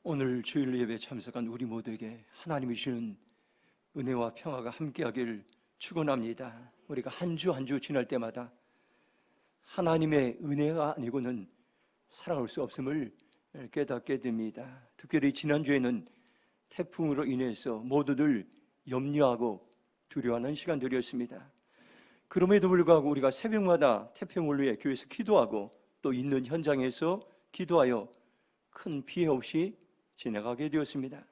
오늘 주일 예배 참석한 우리 모두에게 하나님이 주시는 은혜와 평화가 함께하기를 축원합니다. 우리가 한 주 한 주 지날 때마다 하나님의 은혜가 아니고는 살아갈 수 없음을 깨닫게 됩니다. 특별히 지난주에는 태풍으로 인해서 모두들 염려하고 두려워하는 시간들이었습니다. 그럼에도 불구하고 우리가 새벽마다 태풍을 위해 교회에서 기도하고 또 있는 현장에서 기도하여 큰 피해 없이 지나가게 되었습니다.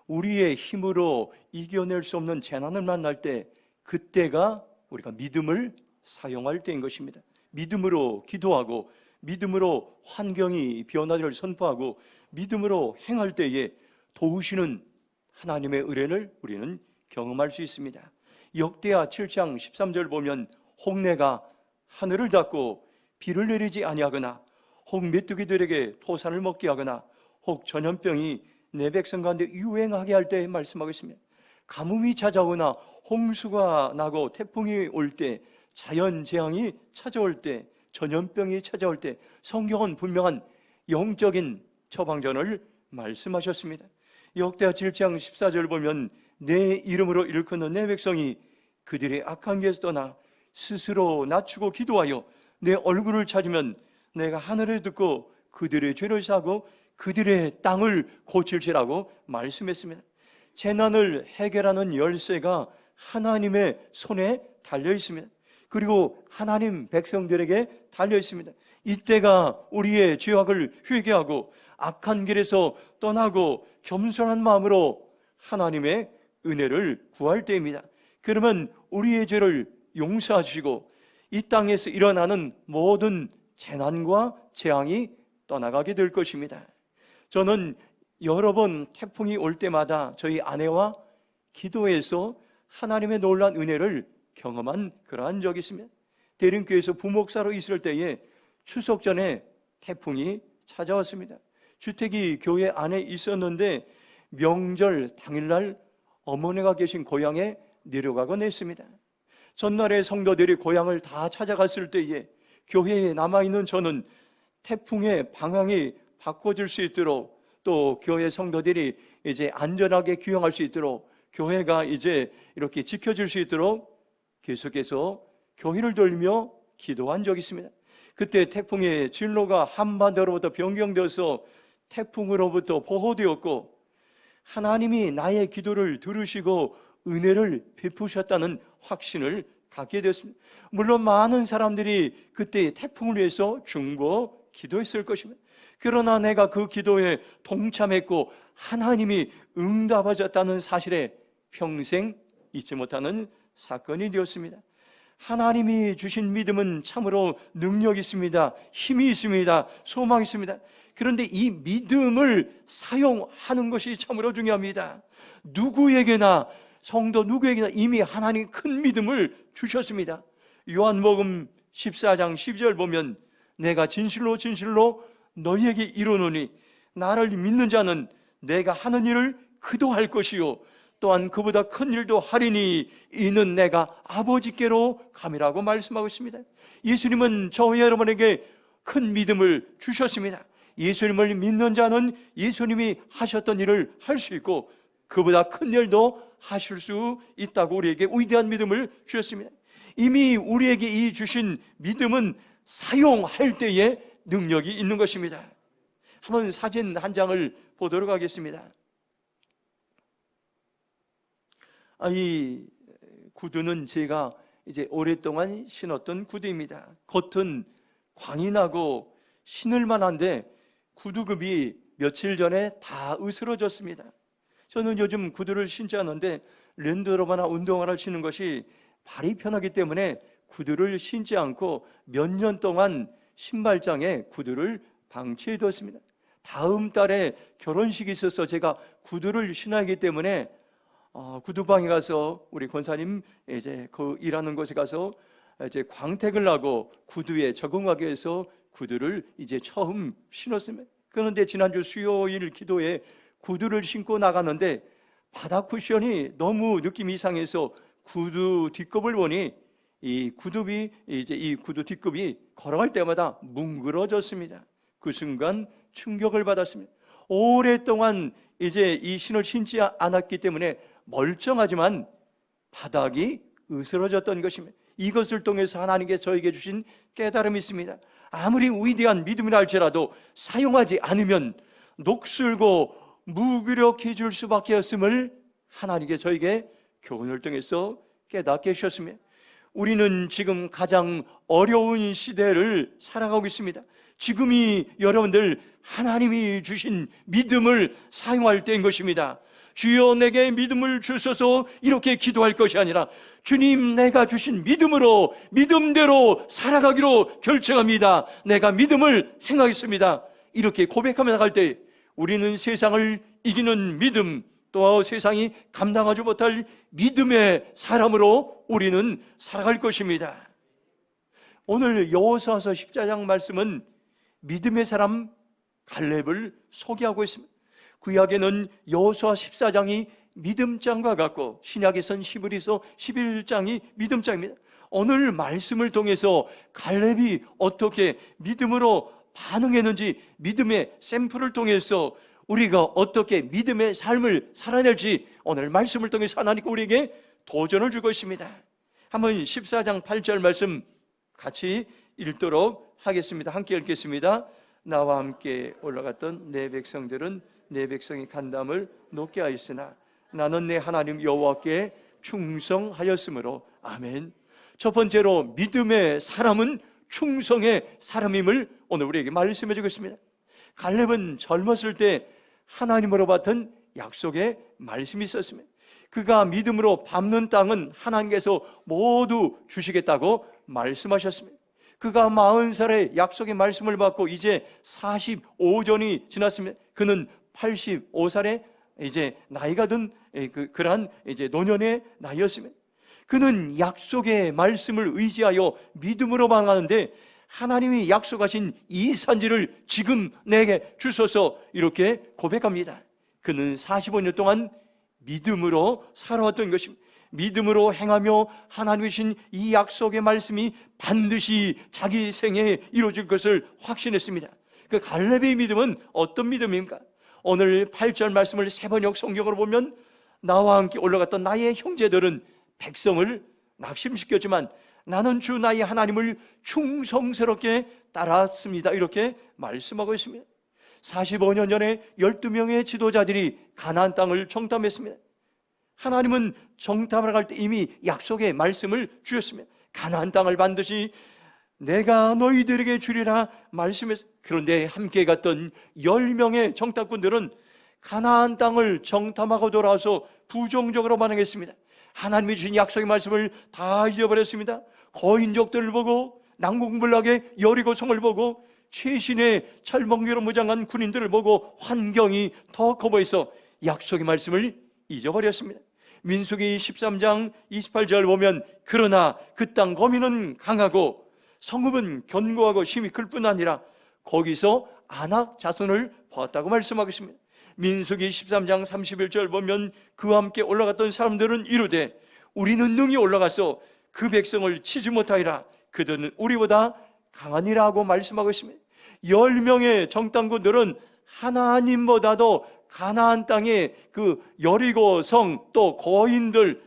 우리의 힘으로 이겨낼 수 없는 재난을 만날 때, 그때가 우리가 믿음을 사용할 때인 것입니다. 믿음으로 기도하고 믿음으로 환경이 변화를 선포하고 믿음으로 행할 때에 도우시는 하나님의 은혜를 우리는 경험할 수 있습니다. 역대하 7장 13절 보면 홍해가 하늘을 닫고 비를 내리지 아니하거나 혹 메뚜기들에게 토산을 먹게 하거나 혹 전염병이 내 백성 가운데 유행하게 할 때 말씀하고 있습니다. 가뭄이 찾아오나 홍수가 나고 태풍이 올 때, 자연재앙이 찾아올 때, 전염병이 찾아올 때 성경은 분명한 영적인 처방전을 말씀하셨습니다. 역대하 7장 14절 보면 내 이름으로 일컫는 내 백성이 그들의 악한 길에서 떠나 스스로 낮추고 기도하여 내 얼굴을 찾으면 내가 하늘을 듣고 그들의 죄를 사하고 그들의 땅을 고칠지라고 말씀했습니다. 재난을 해결하는 열쇠가 하나님의 손에 달려 있습니다. 그리고 하나님 백성들에게 달려 있습니다. 이때가 우리의 죄악을 회개하고 악한 길에서 떠나고 겸손한 마음으로 하나님의 은혜를 구할 때입니다. 그러면 우리의 죄를 용서하시고 이 땅에서 일어나는 모든 재난과 재앙이 떠나가게 될 것입니다. 저는 여러 번 태풍이 올 때마다 저희 아내와 기도해서 하나님의 놀라운 은혜를 경험한 그러한 적이 있습니다. 대림교회에서 부목사로 있을 때에 추석 전에 태풍이 찾아왔습니다. 주택이 교회 안에 있었는데 명절 당일날 어머니가 계신 고향에 내려가곤 했습니다. 전날에 성도들이 고향을 다 찾아갔을 때에 교회에 남아있는 저는 태풍의 방향이 바꿔질 수 있도록, 또 교회 성도들이 이제 안전하게 귀향할 수 있도록, 교회가 이제 이렇게 지켜질 수 있도록 계속해서 교회를 돌며 기도한 적이 있습니다. 그때 태풍의 진로가 한반도로부터 변경되어서 태풍으로부터 보호되었고 하나님이 나의 기도를 들으시고 은혜를 베푸셨다는 확신을 갖게 되었습니다. 물론 많은 사람들이 그때 태풍을 위해서 중보 기도했을 것입니다. 그러나 내가 그 기도에 동참했고 하나님이 응답하셨다는 사실에 평생 잊지 못하는 사건이 되었습니다. 하나님이 주신 믿음은 참으로 능력이 있습니다. 힘이 있습니다. 소망이 있습니다. 그런데 이 믿음을 사용하는 것이 참으로 중요합니다. 누구에게나, 성도 누구에게나 이미 하나님이 큰 믿음을 주셨습니다. 요한복음 14장 12절 보면 내가 진실로 진실로 너희에게 이르노니 나를 믿는 자는 내가 하는 일을 그도 할 것이요 또한 그보다 큰 일도 하리니 이는 내가 아버지께로 감이라고 말씀하고 있습니다. 예수님은 저와 여러분에게 큰 믿음을 주셨습니다. 예수님을 믿는 자는 예수님이 하셨던 일을 할 수 있고 그보다 큰 일도 하실 수 있다고 우리에게 위대한 믿음을 주셨습니다. 이미 우리에게 이 주신 믿음은 사용할 때에 능력이 있는 것입니다. 한번 사진 한 장을 보도록 하겠습니다. 이 구두는 제가 이제 오랫동안 신었던 구두입니다. 겉은 광이 나고 신을 만한데 구두급이 며칠 전에 다 으스러졌습니다. 저는 요즘 구두를 신지 않는데 랜드로버나 운동화를 신는 것이 발이 편하기 때문에 구두를 신지 않고 몇 년 동안 신발장에 구두를 방치해 두었습니다. 다음 달에 결혼식이 있어서 제가 구두를 신어야 하기 때문에 구두방에 가서 우리 권사님 이제 그 일하는 곳에 가서 이제 광택을 하고 구두에 적응하기 위해서 구두를 이제 처음 신었습니다. 그런데 지난주 수요일 기도에 구두를 신고 나갔는데 바닥 쿠션이 너무 느낌이 이상해서 구두 뒷급을 보니 이 구두 뒷급이 걸어갈 때마다 뭉그러졌습니다. 그 순간 충격을 받았습니다. 오랫동안 이제 이 신을 신지 않았기 때문에 멀쩡하지만 바닥이 으스러졌던 것입니다. 이것을 통해서 하나님께서 저에게 주신 깨달음이 있습니다. 아무리 위대한 믿음이라 할지라도 사용하지 않으면 녹슬고 무기력해질 수밖에 없음을 하나님께서 저에게 교훈을 통해서 깨닫게 하셨습니다. 우리는 지금 가장 어려운 시대를 살아가고 있습니다. 지금이 여러분들 하나님이 주신 믿음을 사용할 때인 것입니다. 주여 내게 믿음을 주셔서 이렇게 기도할 것이 아니라 주님 내가 주신 믿음으로 믿음대로 살아가기로 결정합니다. 내가 믿음을 행하겠습니다. 이렇게 고백하며 나갈 때 우리는 세상을 이기는 믿음, 또 세상이 감당하지 못할 믿음의 사람으로 우리는 살아갈 것입니다. 오늘 여호수아서 14장 말씀은 믿음의 사람 갈렙을 소개하고 있습니다. 구약에는 여호수아 14장이 믿음장과 같고 신약에선 히브리서 11장이 믿음장입니다. 오늘 말씀을 통해서 갈렙이 어떻게 믿음으로 반응했는지, 믿음의 샘플을 통해서 우리가 어떻게 믿음의 삶을 살아낼지 오늘 말씀을 통해서 하나님께 우리에게 도전을 주고 있습니다. 한번 14장 8절 말씀 같이 읽도록 하겠습니다. 함께 읽겠습니다. 나와 함께 올라갔던 내 백성들은 내 백성의 간담을 높게 하였으나 나는 내 하나님 여호와께 충성하였으므로. 아멘. 첫 번째로 믿음의 사람은 충성의 사람임을 오늘 우리에게 말씀해 주고 있습니다. 갈렙은 젊었을 때 하나님으로 받은 약속의 말씀이 있었습니다. 그가 믿음으로 밟는 땅은 하나님께서 모두 주시겠다고 말씀하셨습니다. 그가 40살에 약속의 말씀을 받고 이제 45전이 지났습니다. 그는 85살에 이제 나이가 든 그러한 이제 노년의 나이였습니다. 그는 약속의 말씀을 의지하여 믿음으로 반응하는데 하나님이 약속하신 이 산지를 지금 내게 주셔서 이렇게 고백합니다. 그는 45년 동안 믿음으로 살아왔던 것입니다. 믿음으로 행하며 하나님이 주신 이 약속의 말씀이 반드시 자기 생애에 이루어질 것을 확신했습니다. 그 갈렙의 믿음은 어떤 믿음입니까? 오늘 8절 말씀을 세번역 성경으로 보면 나와 함께 올라갔던 나의 형제들은 백성을 낙심시켰지만 나는 주 나의 하나님을 충성스럽게 따랐습니다. 이렇게 말씀하고 있습니다. 45년 전에 12명의 지도자들이 가나안 땅을 정탐했습니다. 하나님은 정탐을 갈 때 이미 약속의 말씀을 주셨습니다. 가나안 땅을 반드시 내가 너희들에게 주리라 말씀했습니다. 그런데 함께 갔던 10명의 정탐꾼들은 가나안 땅을 정탐하고 돌아와서 부정적으로 반응했습니다. 하나님이 주신 약속의 말씀을 다 잊어버렸습니다. 거인족들을 보고 난공불락의 여리고 성을 보고 최신의 철먹기로 무장한 군인들을 보고 환경이 더 커 보여서 약속의 말씀을 잊어버렸습니다. 민수기 13장 28절 보면 그러나 그 땅 거민은 강하고 성읍은 견고하고 힘이 클 뿐 아니라 거기서 아낙 자손을 보았다고 말씀하고 있습니다. 민수기 13장 31절 보면 그와 함께 올라갔던 사람들은 이르되 우리는 능히 올라가서 그 백성을 치지 못하리라. 그들은 우리보다 강하니라 하고 말씀하고 있습니다. 10명의 정탐꾼들은 하나님보다도 가나안 땅의 그 여리고 성 또 거인들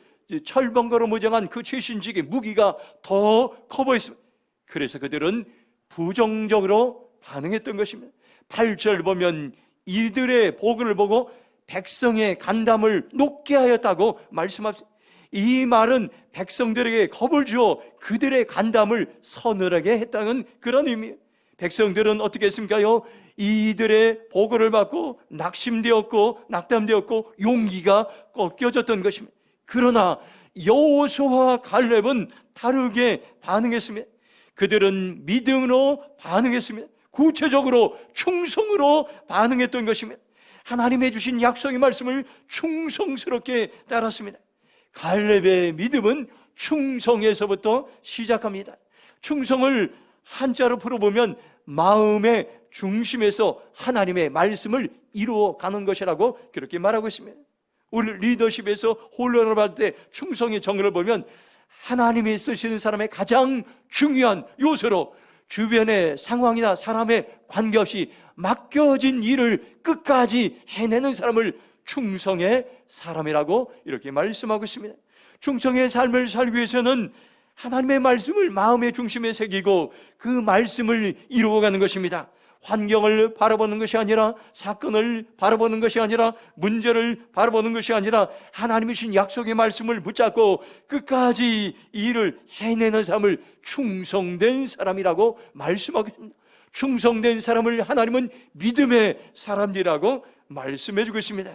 철번거로 무장한 그 최신식의 무기가 더 커 보였습니다. 그래서 그들은 부정적으로 반응했던 것입니다. 8절 보면 이들의 보고를 보고 백성의 간담을 높게 하였다고 말씀합니다. 이 말은 백성들에게 겁을 주어 그들의 간담을 서늘하게 했다는 그런 의미예요. 백성들은 어떻게 했습니까요? 이들의 보고를 받고 낙심되었고 낙담되었고 용기가 꺾여졌던 것입니다. 그러나 여호수아와 갈렙은 다르게 반응했습니다. 그들은 믿음으로 반응했습니다. 구체적으로 충성으로 반응했던 것입니다. 하나님의 주신 약속의 말씀을 충성스럽게 따랐습니다. 갈렙의 믿음은 충성에서부터 시작합니다. 충성을 한자로 풀어보면 마음의 중심에서 하나님의 말씀을 이루어가는 것이라고 그렇게 말하고 있습니다. 우리 리더십에서 혼란을 받을 때 충성의 정의를 보면 하나님이 쓰시는 사람의 가장 중요한 요소로 주변의 상황이나 사람의 관계없이 맡겨진 일을 끝까지 해내는 사람을 충성의 사람이라고 이렇게 말씀하고 있습니다. 충성의 삶을 살기 위해서는 하나님의 말씀을 마음의 중심에 새기고 그 말씀을 이루어가는 것입니다. 환경을 바라보는 것이 아니라, 사건을 바라보는 것이 아니라, 문제를 바라보는 것이 아니라 하나님이 주신 약속의 말씀을 붙잡고 끝까지 이 일을 해내는 삶을 충성된 사람이라고 말씀하고 있습니다. 충성된 사람을 하나님은 믿음의 사람이라고 말씀해 주고 있습니다.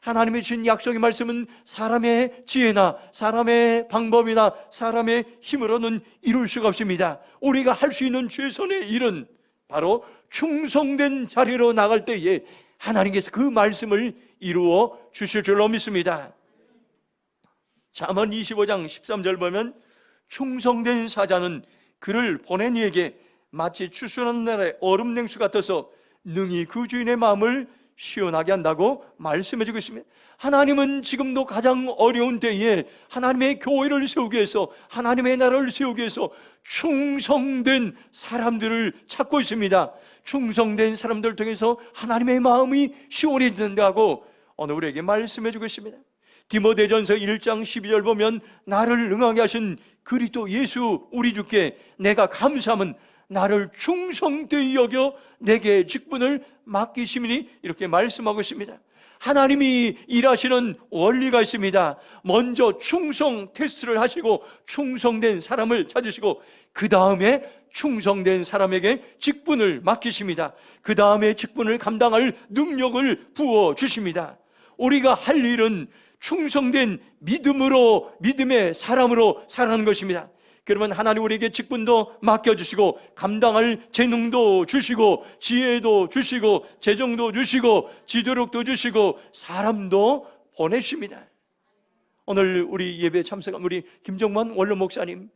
하나님이 주신 약속의 말씀은 사람의 지혜나 사람의 방법이나 사람의 힘으로는 이룰 수가 없습니다. 우리가 할 수 있는 최선의 일은 바로 충성된 자리로 나갈 때에 하나님께서 그 말씀을 이루어 주실 줄로 믿습니다. 잠언 25장 13절 보면 충성된 사자는 그를 보낸 이에게 마치 추수하는 날의 얼음 냉수 같아서 능히 그 주인의 마음을 시원하게 한다고 말씀해 주고 있습니다. 하나님은 지금도 가장 어려운 때에 하나님의 교회를 세우기 위해서, 하나님의 나라를 세우기 위해서 충성된 사람들을 찾고 있습니다. 충성된 사람들을 통해서 하나님의 마음이 시원해진다고 오늘 우리에게 말씀해 주고 있습니다. 디모데전서 1장 12절 보면 나를 응하게 하신 그리스도 예수 우리 주께 내가 감사함은 나를 충성되이 여겨 내게 직분을 맡기심이니 이렇게 말씀하고 있습니다. 하나님이 일하시는 원리가 있습니다. 먼저 충성 테스트를 하시고 충성된 사람을 찾으시고 그 다음에 충성된 사람에게 직분을 맡기십니다. 그 다음에 직분을 감당할 능력을 부어주십니다. 우리가 할 일은 충성된 믿음으로, 믿음의 사람으로 살아가는 것입니다. 그러면 하나님 우리에게 직분도 맡겨주시고 감당할 재능도 주시고 지혜도 주시고 재정도 주시고 지도력도 주시고 사람도 보내십니다. 오늘 우리 예배 참석한 우리 김정만 원로 목사님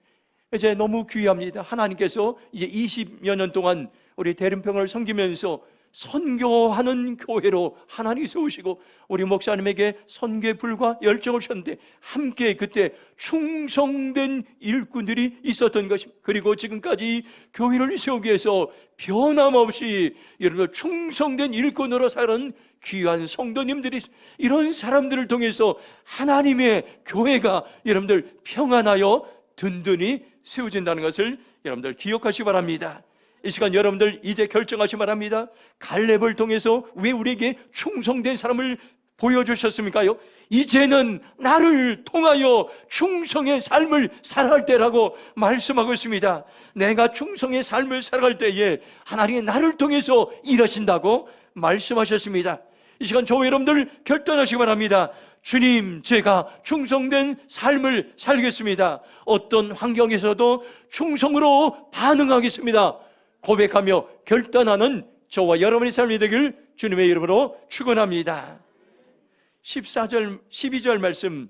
이제 너무 귀합니다. 하나님께서 이제 20여 년 동안 우리 대림평을 섬기면서 선교하는 교회로 하나님이 세우시고 우리 목사님에게 선교에 불과 열정을 주셨는데 함께 그때 충성된 일꾼들이 있었던 것입니다. 그리고 지금까지 교회를 세우기 위해서 변함없이 여러분들 충성된 일꾼으로 살아가는 귀한 성도님들이, 이런 사람들을 통해서 하나님의 교회가 여러분들 평안하여 든든히 세워진다는 것을 여러분들 기억하시기 바랍니다. 이 시간 여러분들 이제 결정하시기 바랍니다. 갈렙을 통해서 왜 우리에게 충성된 사람을 보여주셨습니까요? 이제는 나를 통하여 충성의 삶을 살아갈 때라고 말씀하고 있습니다. 내가 충성의 삶을 살아갈 때에 하나님이 나를 통해서 일하신다고 말씀하셨습니다. 이 시간 저와 여러분들 결단하시기 바랍니다. 주님, 제가 충성된 삶을 살겠습니다. 어떤 환경에서도 충성으로 반응하겠습니다. 고백하며 결단하는 저와 여러분의 삶이 되길 주님의 이름으로 축원합니다. 14절, 12절 말씀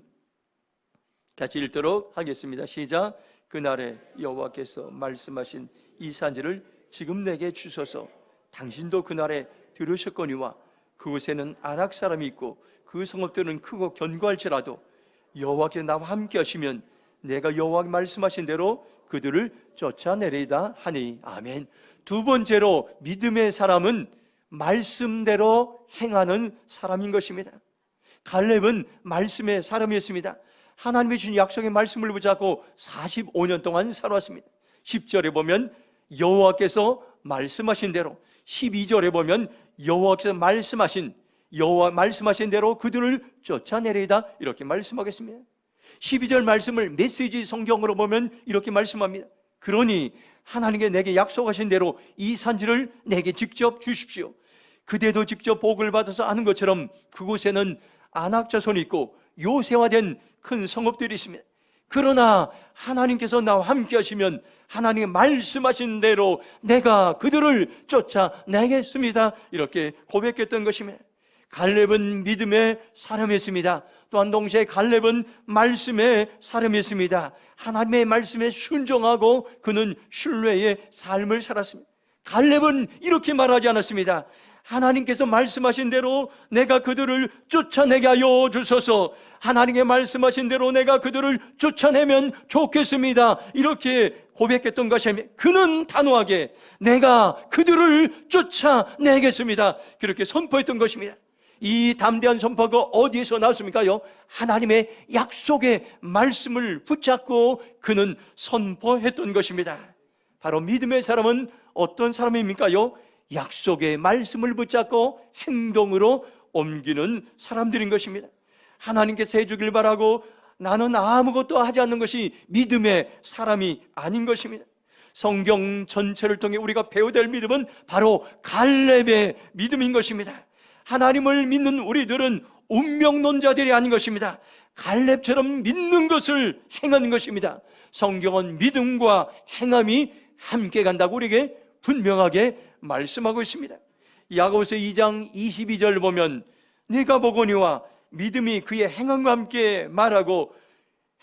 같이 읽도록 하겠습니다. 시작. 그날에 여호와께서 말씀하신 이 산지를 지금 내게 주소서. 당신도 그날에 들으셨거니와 그곳에는 아낙 사람이 있고 그 성읍들은 크고 견고할지라도 여호와께서 나와 함께 하시면 내가 여호와께 말씀하신 대로 그들을 쫓아내리다 하니. 아멘. 두 번째로 믿음의 사람은 말씀대로 행하는 사람인 것입니다. 갈렙은 말씀의 사람이었습니다. 하나님이 주신 약속의 말씀을 붙잡고 45년 동안 살아왔습니다. 10절에 보면 여호와께서 말씀하신 대로, 12절에 보면 여호와께서 말씀하신 대로 그들을 쫓아내리다 이렇게 말씀하겠습니다. 12절 말씀을 메시지 성경으로 보면 이렇게 말씀합니다. 그러니 하나님께 내게 약속하신 대로 이 산지를 내게 직접 주십시오. 그대도 직접 복을 받아서 아는 것처럼 그곳에는 아낙 자손이 있고 요새화된 큰 성읍들이 있습니다. 그러나 하나님께서 나와 함께 하시면 하나님이 말씀하신 대로 내가 그들을 쫓아내겠습니다. 이렇게 고백했던 것입니다. 갈렙은 믿음의 사람이었습니다. 또한 동시에 갈렙은 말씀의 사람이었습니다. 하나님의 말씀에 순종하고 그는 신뢰의 삶을 살았습니다. 갈렙은 이렇게 말하지 않았습니다. 하나님께서 말씀하신 대로 내가 그들을 쫓아내게 하여 주소서. 하나님의 말씀하신 대로 내가 그들을 쫓아내면 좋겠습니다. 이렇게 고백했던 것이며, 그는 단호하게 내가 그들을 쫓아내겠습니다, 그렇게 선포했던 것입니다. 이 담대한 선포가 어디에서 나왔습니까요? 하나님의 약속의 말씀을 붙잡고 그는 선포했던 것입니다. 바로 믿음의 사람은 어떤 사람입니까요? 약속의 말씀을 붙잡고 행동으로 옮기는 사람들인 것입니다. 하나님께서 해주길 바라고 나는 아무것도 하지 않는 것이 믿음의 사람이 아닌 것입니다. 성경 전체를 통해 우리가 배워야 될 믿음은 바로 갈렙의 믿음인 것입니다. 하나님을 믿는 우리들은 운명론자들이 아닌 것입니다. 갈렙처럼 믿는 것을 행하는 것입니다. 성경은 믿음과 행함이 함께 간다고 우리에게 분명하게 말씀하고 있습니다. 야고보서 2장 22절 보면 네가 보거니와 믿음이 그의 행함과 함께 말하고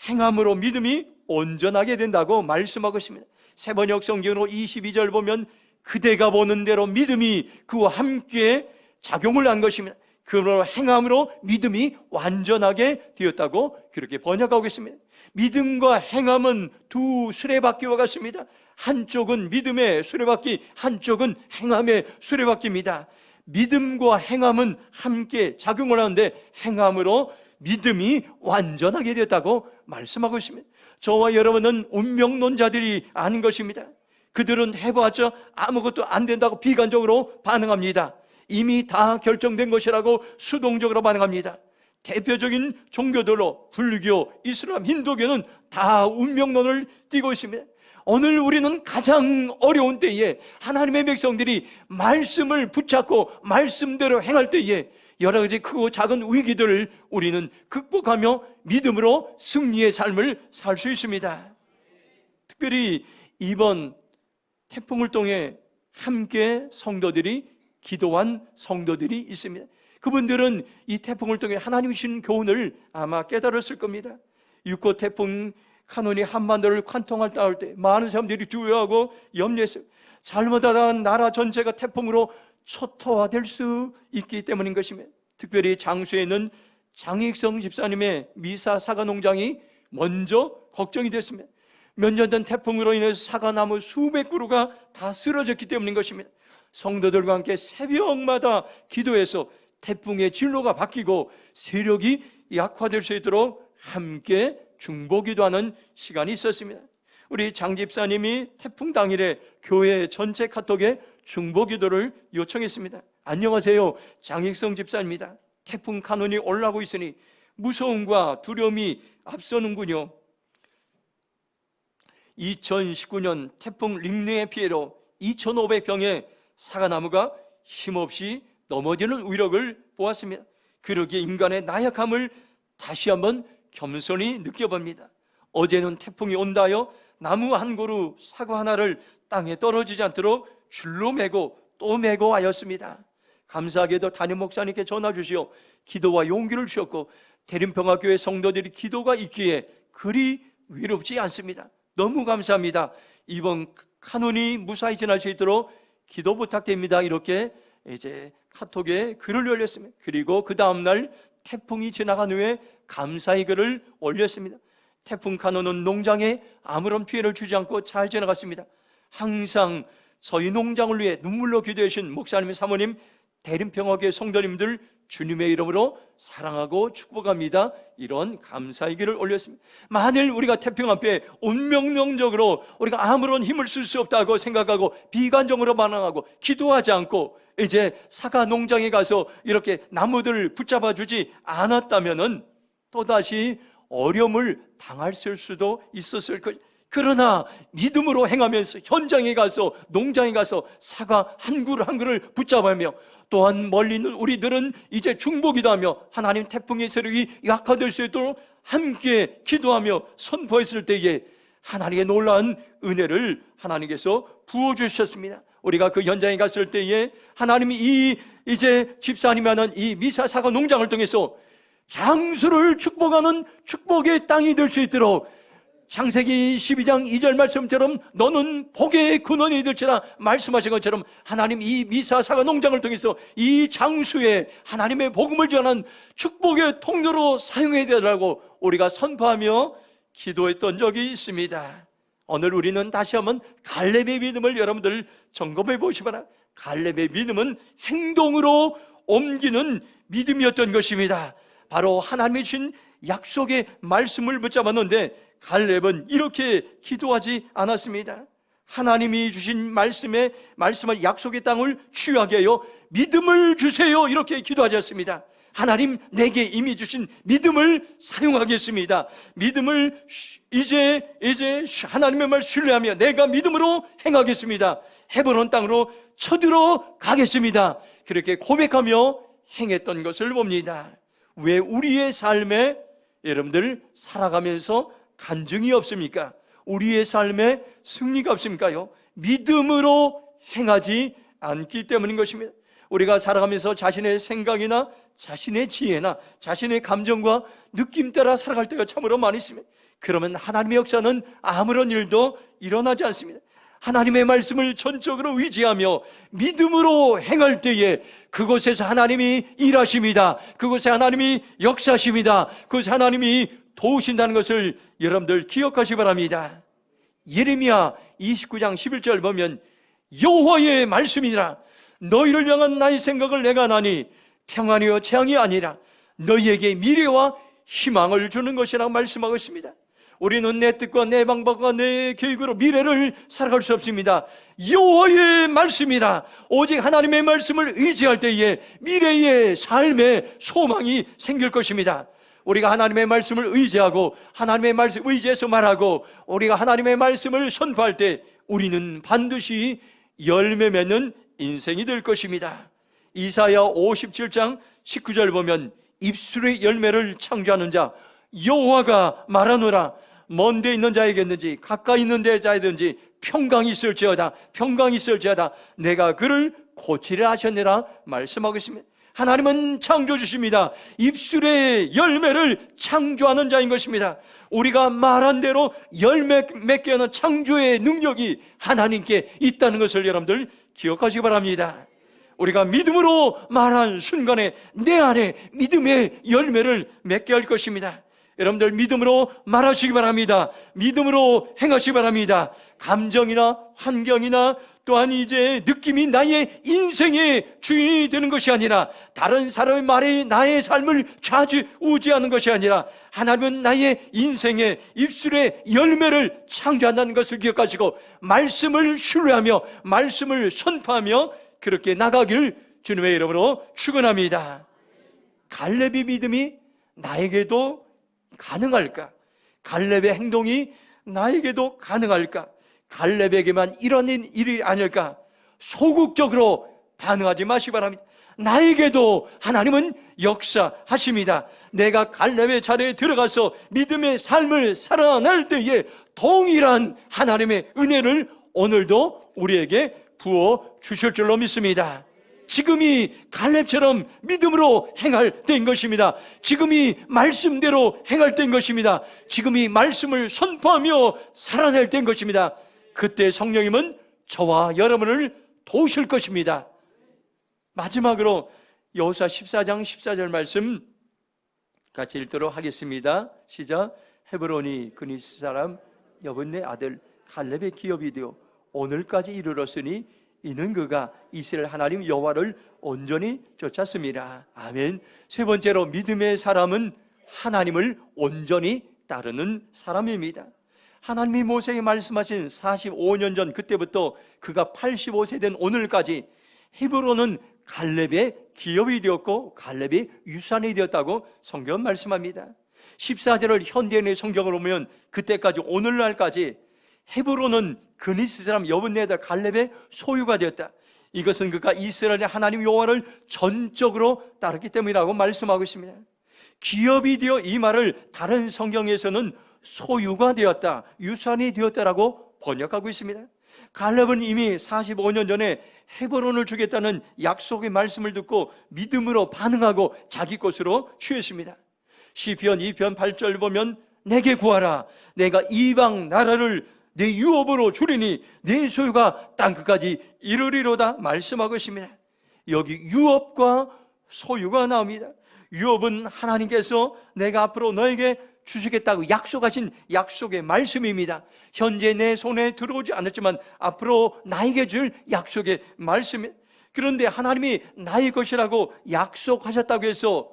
행함으로 믿음이 온전하게 된다고 말씀하고 있습니다. 세번역 성경으로 22절 보면 그대가 보는 대로 믿음이 그와 함께 작용을 한 것입니다. 그러므로 행함으로 믿음이 완전하게 되었다고 그렇게 번역하고 있습니다. 믿음과 행함은 두 수레바퀴와 같습니다. 한쪽은 믿음의 수레바퀴, 한쪽은 행함의 수레바퀴입니다. 믿음과 행함은 함께 작용을 하는데 행함으로 믿음이 완전하게 되었다고 말씀하고 있습니다. 저와 여러분은 운명론자들이 아닌 것입니다. 그들은 해봤자 아무것도 안 된다고 비관적으로 반응합니다. 이미 다 결정된 것이라고 수동적으로 반응합니다. 대표적인 종교들로 불교, 이슬람, 힌두교는 다 운명론을 띠고 있습니다. 오늘 우리는 가장 어려운 때에 하나님의 백성들이 말씀을 붙잡고 말씀대로 행할 때에 여러 가지 크고 작은 위기들을 우리는 극복하며 믿음으로 승리의 삶을 살 수 있습니다. 특별히 이번 태풍을 통해 함께 성도들이 기도한 성도들이 있습니다. 그분들은 이 태풍을 통해 하나님이 주신 교훈을 아마 깨달았을 겁니다. 6호 태풍 카눈이 한반도를 관통할 때 많은 사람들이 두려워하고 염려했어요. 잘못하다 나라 전체가 태풍으로 초토화될 수 있기 때문인 것입니다. 특별히 장수에 있는 장익성 집사님의 미사 사과 농장이 먼저 걱정이 됐습니다. 몇 년 전 태풍으로 인해서 사과나무 수백 그루가 다 쓰러졌기 때문인 것입니다. 성도들과 함께 새벽마다 기도해서 태풍의 진로가 바뀌고 세력이 약화될 수 있도록 함께 중보기도하는 시간이 있었습니다. 우리 장 집사님이 태풍 당일에 교회 전체 카톡에 중보기도를 요청했습니다. 안녕하세요, 장익성 집사입니다. 태풍 카눈이 올라오고 있으니 무서움과 두려움이 앞서는군요. 2019년 태풍 링네의 피해로 2,500평의 사과나무가 힘없이 넘어지는 위력을 보았습니다. 그러기에 인간의 나약함을 다시 한번 겸손히 느껴봅니다. 어제는 태풍이 온다 하여 나무 한 그루, 사과 하나를 땅에 떨어지지 않도록 줄로 매고 또 매고 하였습니다. 감사하게도 담임 목사님께 전화 주시어 기도와 용기를 주셨고 대림평화교회 성도들이 기도가 있기에 그리 위롭지 않습니다. 너무 감사합니다. 이번 카눈이 무사히 지날 수 있도록 기도 부탁드립니다. 이렇게 이제 카톡에 글을 올렸습니다. 그리고 그 다음날 태풍이 지나간 후에 감사의 글을 올렸습니다. 태풍 카눈은 농장에 아무런 피해를 주지 않고 잘 지나갔습니다. 항상 저희 농장을 위해 눈물로 기도해 주신 목사님, 사모님, 대림평화교회 성도님들 주님의 이름으로 사랑하고 축복합니다. 이런 감사의 글을 올렸습니다. 만일 우리가 태풍 앞에 운명론적으로 우리가 아무런 힘을 쓸 수 없다고 생각하고 비관적으로 반응하고 기도하지 않고 이제 사과 농장에 가서 이렇게 나무들을 붙잡아 주지 않았다면은 또다시 어려움을 당했을 수도 있었을 것. 그러나 믿음으로 행하면서 현장에 가서 농장에 가서 사과 한 그루 한 그루를 붙잡으며 또한 멀리 있는 우리들은 이제 중보기도하며 하나님 태풍의 세력이 약화될 수 있도록 함께 기도하며 선포했을 때에 하나님의 놀라운 은혜를 하나님께서 부어주셨습니다. 우리가 그 현장에 갔을 때에 하나님이 이제 집사님이 하는 이 미사 사과 농장을 통해서 장수를 축복하는 축복의 땅이 될 수 있도록 창세기 12장 2절 말씀처럼 너는 복의 근원이 될지라 말씀하신 것처럼 하나님 이 미사사가 농장을 통해서 이 장수에 하나님의 복음을 전한 축복의 통로로 사용해야 되라고 우리가 선포하며 기도했던 적이 있습니다. 오늘 우리는 다시 한번 갈렙의 믿음을 여러분들 점검해 보시 바랍니다. 갈렙의 믿음은 행동으로 옮기는 믿음이었던 것입니다. 바로 하나님이 주신 약속의 말씀을 붙잡았는데 갈렙은 이렇게 기도하지 않았습니다. 하나님이 주신 말씀을 약속의 땅을 취하게 하여 믿음을 주세요, 이렇게 기도하셨습니다. 하나님, 내게 이미 주신 믿음을 사용하겠습니다. 믿음을 이제 하나님의 말 신뢰하며 내가 믿음으로 행하겠습니다. 헤브론 땅으로 쳐들어가겠습니다. 그렇게 고백하며 행했던 것을 봅니다. 왜 우리의 삶에 여러분들 살아가면서 간증이 없습니까? 우리의 삶에 승리가 없습니까요? 믿음으로 행하지 않기 때문인 것입니다. 우리가 살아가면서 자신의 생각이나 자신의 지혜나 자신의 감정과 느낌 따라 살아갈 때가 참으로 많이 있습니다. 그러면 하나님의 역사는 아무런 일도 일어나지 않습니다. 하나님의 말씀을 전적으로 의지하며 믿음으로 행할 때에 그곳에서 하나님이 일하십니다. 그곳에 하나님이 역사하십니다. 그곳에 하나님이 도우신다는 것을 여러분들 기억하시기 바랍니다. 예레미야 29장 11절 보면 여호와의 말씀이라 너희를 향한 나의 생각을 내가 아나니 평안이요 재앙이 아니라 너희에게 미래와 희망을 주는 것이라고 말씀하고 있습니다. 우리는 내 뜻과 내 방법과 내 계획으로 미래를 살아갈 수 없습니다. 여호와의 말씀이라 오직 하나님의 말씀을 의지할 때에 미래의 삶의 소망이 생길 것입니다. 우리가 하나님의 말씀을 의지하고 하나님의 말씀 의지해서 말하고 우리가 하나님의 말씀을 선포할 때 우리는 반드시 열매 맺는 인생이 될 것입니다. 이사야 57장 19절 보면 입술의 열매를 창조하는 자 여호와가 말하노라 먼 데 있는 자에게든지 가까이 있는 자에든지 평강이 있을지어다 내가 그를 고치려 하셨느라 말씀하고 있습니다. 하나님은 창조주십니다. 입술의 열매를 창조하는 자인 것입니다. 우리가 말한 대로 열매 맺게 하는 창조의 능력이 하나님께 있다는 것을 여러분들 기억하시기 바랍니다. 우리가 믿음으로 말한 순간에 내 안에 믿음의 열매를 맺게 할 것입니다. 여러분들 믿음으로 말하시기 바랍니다. 믿음으로 행하시기 바랍니다. 감정이나 환경이나 또한 이제 느낌이 나의 인생의 주인이 되는 것이 아니라 다른 사람의 말이 나의 삶을 좌지우지하는 것이 아니라 하나님은 나의 인생의 입술의 열매를 창조한다는 것을 기억하시고 말씀을 신뢰하며 말씀을 선포하며 그렇게 나가기를 주님의 이름으로 축원합니다. 갈렙의 믿음이 나에게도 가능할까? 갈렙의 행동이 나에게도 가능할까? 갈렙에게만 일어난 일이 아닐까? 소극적으로 반응하지 마시기 바랍니다. 나에게도 하나님은 역사하십니다. 내가 갈렙의 자리에 들어가서 믿음의 삶을 살아낼 때에 동일한 하나님의 은혜를 오늘도 우리에게 부어 주실 줄로 믿습니다. 지금이 갈렙처럼 믿음으로 행할 때인 것입니다. 지금이 말씀대로 행할 때인 것입니다. 지금이 말씀을 선포하며 살아낼 때인 것입니다. 그때 성령님은 저와 여러분을 도우실 것입니다. 마지막으로 여호수아 14장 14절 말씀 같이 읽도록 하겠습니다. 시작. 헤브론이 그니스 사람 여분네 아들 갈렙의 기업이 되어 오늘까지 이르렀으니 이는 그가 이스라엘 하나님 여호와를 온전히 쫓았습니다. 아멘. 세 번째로 믿음의 사람은 하나님을 온전히 따르는 사람입니다. 하나님이 모세에게 말씀하신 45년 전 그때부터 그가 85세 된 오늘까지 헤브론은 갈렙의 기업이 되었고 갈렙의 유산이 되었다고 성경은 말씀합니다. 14절을 현대인의 성경으로 보면 그때까지 오늘날까지 헤브론은 그니스 사람 여분네 아들 갈렙의 소유가 되었다. 이것은 그가 이스라엘의 하나님 여호와를 전적으로 따랐기 때문이라고 말씀하고 있습니다. 기업이 되어 이 말을 다른 성경에서는 소유가 되었다, 유산이 되었다라고 번역하고 있습니다. 갈렙은 이미 45년 전에 헤브론을 주겠다는 약속의 말씀을 듣고 믿음으로 반응하고 자기 것으로 취했습니다. 시편 2편 8절 보면 내게 구하라. 내가 이방 나라를 내 유업으로 주리니 내 소유가 땅끝까지 이르리로다 말씀하고 있습니다. 여기 유업과 소유가 나옵니다. 유업은 하나님께서 내가 앞으로 너에게 주시겠다고 약속하신 약속의 말씀입니다. 현재 내 손에 들어오지 않았지만 앞으로 나에게 줄 약속의 말씀입니다. 그런데 하나님이 나의 것이라고 약속하셨다고 해서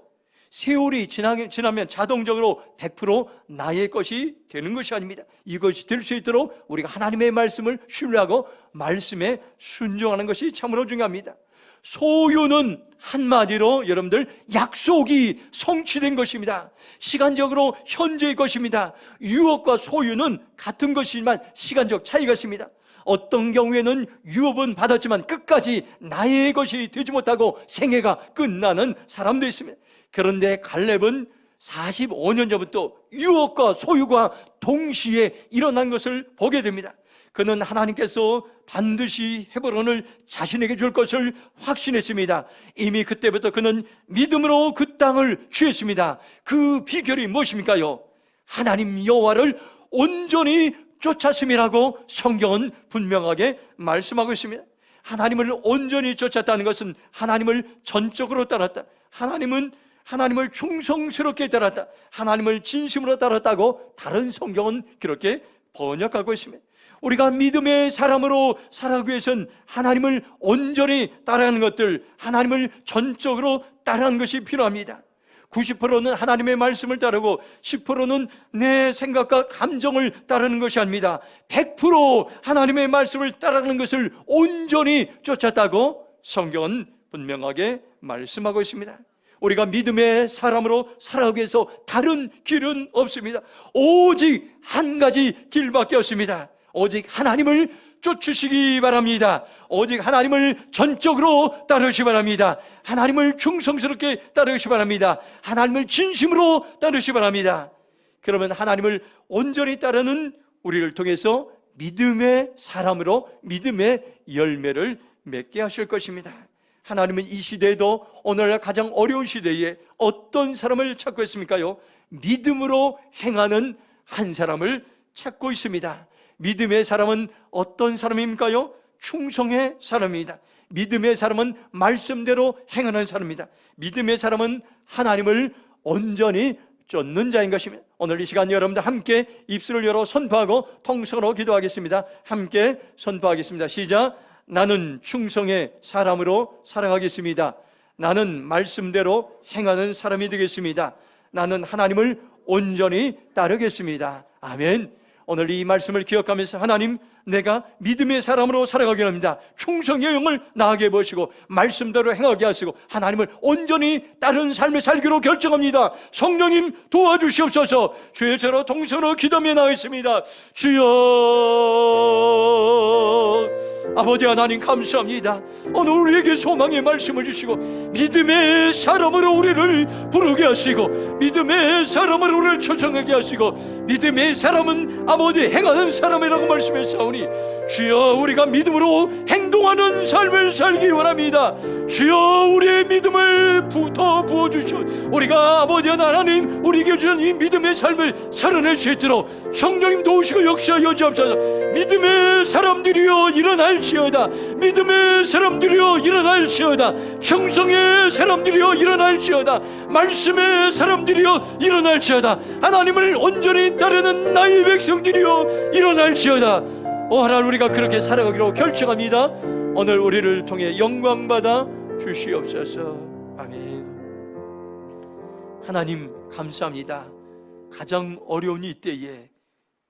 세월이 지나면 자동적으로 100% 나의 것이 되는 것이 아닙니다. 이것이 될 수 있도록 우리가 하나님의 말씀을 신뢰하고 말씀에 순종하는 것이 참으로 중요합니다. 소유는 한마디로 여러분들 약속이 성취된 것입니다. 시간적으로 현재의 것입니다. 유업과 소유는 같은 것이지만 시간적 차이가 있습니다. 어떤 경우에는 유업은 받았지만 끝까지 나의 것이 되지 못하고 생애가 끝나는 사람도 있습니다. 그런데 갈렙은 45년 전부터 유업과 소유가 동시에 일어난 것을 보게 됩니다. 그는 하나님께서 반드시 헤브론을 자신에게 줄 것을 확신했습니다. 이미 그때부터 그는 믿음으로 그 땅을 취했습니다. 그 비결이 무엇입니까요? 하나님 여호와를 온전히 쫓았음이라고 성경은 분명하게 말씀하고 있습니다. 하나님을 온전히 쫓았다는 것은 하나님을 전적으로 따랐다, 하나님을 충성스럽게 따랐다, 하나님을 진심으로 따랐다고 다른 성경은 그렇게 번역하고 있습니다. 우리가 믿음의 사람으로 살아가기 위해서는 하나님을 온전히 따라가는 것들, 하나님을 전적으로 따라가는 것이 필요합니다. 90%는 하나님의 말씀을 따르고 10%는 내 생각과 감정을 따르는 것이 아닙니다. 100% 하나님의 말씀을 따라가는 것을 온전히 쫓았다고 성경은 분명하게 말씀하고 있습니다. 우리가 믿음의 사람으로 살아가기 위해서 다른 길은 없습니다. 오직 한 가지 길밖에 없습니다. 오직 하나님을 쫓으시기 바랍니다. 오직 하나님을 전적으로 따르시기 바랍니다. 하나님을 충성스럽게 따르시기 바랍니다. 하나님을 진심으로 따르시기 바랍니다. 그러면 하나님을 온전히 따르는 우리를 통해서 믿음의 사람으로 믿음의 열매를 맺게 하실 것입니다. 하나님은 이 시대에도 오늘날 가장 어려운 시대에 어떤 사람을 찾고 있습니까요? 믿음으로 행하는 한 사람을 찾고 있습니다. 믿음의 사람은 어떤 사람입니까요? 충성의 사람입니다. 믿음의 사람은 말씀대로 행하는 사람입니다. 믿음의 사람은 하나님을 온전히 쫓는 자인 것입니다. 오늘 이 시간 여러분들 함께 입술을 열어 선포하고 통성으로 기도하겠습니다. 함께 선포하겠습니다. 시작. 나는 충성의 사람으로 살아가겠습니다. 나는 말씀대로 행하는 사람이 되겠습니다. 나는 하나님을 온전히 따르겠습니다. 아멘. 오늘 이 말씀을 기억하면서 하나님, 내가 믿음의 사람으로 살아가게 합니다. 충성의 영을 나게 보시고 말씀대로 행하게 하시고 하나님을 온전히 따른 삶을 살기로 결정합니다. 성령님 도와주시옵소서. 주의 저로 동서로 기도하며 나가겠습니다. 주여, 아버지 하나님 감사합니다. 오늘 우리에게 소망의 말씀을 주시고 믿음의 사람으로 우리를 부르게 하시고 믿음의 사람으로 우리를 초청하게 하시고 믿음의 사람은 아버지 행하는 사람이라고 말씀했사오니 주여, 우리가 믿음으로 행동하는 삶을 살기 원합니다. 주여, 우리의 믿음을 더 부어주시오. 우리가 아버지 하나님 우리에게 주는 이 믿음의 삶을 살아낼 수 있도록 성령님 도우시고 역사하여 주옵소서. 믿음의 사람들이여 일어날지어다. 믿음의 사람들이여 일어날지어다. 충성의 사람들이여 일어날지어다. 말씀의 사람들이여 일어날지어다. 하나님을 온전히 따르는 나의 백성들이여 일어날지어다. 하나님, 우리가 그렇게 살아가기로 결정합니다. 오늘 우리를 통해 영광받아 주시옵소서. 아멘. 하나님 감사합니다. 가장 어려운 이때에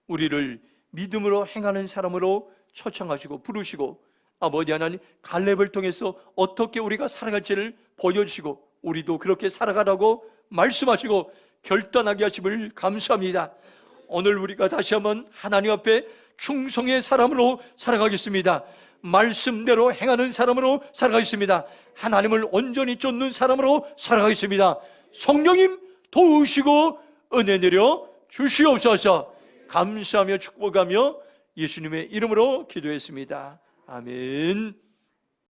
우리를 믿음으로 행하는 사람으로 초청하시고 부르시고 아버지 하나님, 갈렙을 통해서 어떻게 우리가 살아갈지를 보여주시고 우리도 그렇게 살아가라고 말씀하시고 결단하게 하심을 감사합니다. 오늘 우리가 다시 한번 하나님 앞에 충성의 사람으로 살아가겠습니다. 말씀대로 행하는 사람으로 살아가겠습니다. 하나님을 온전히 쫓는 사람으로 살아가겠습니다. 성령님 도우시고 은혜 내려 주시옵소서. 감사하며 축복하며 예수님의 이름으로 기도했습니다. 아멘.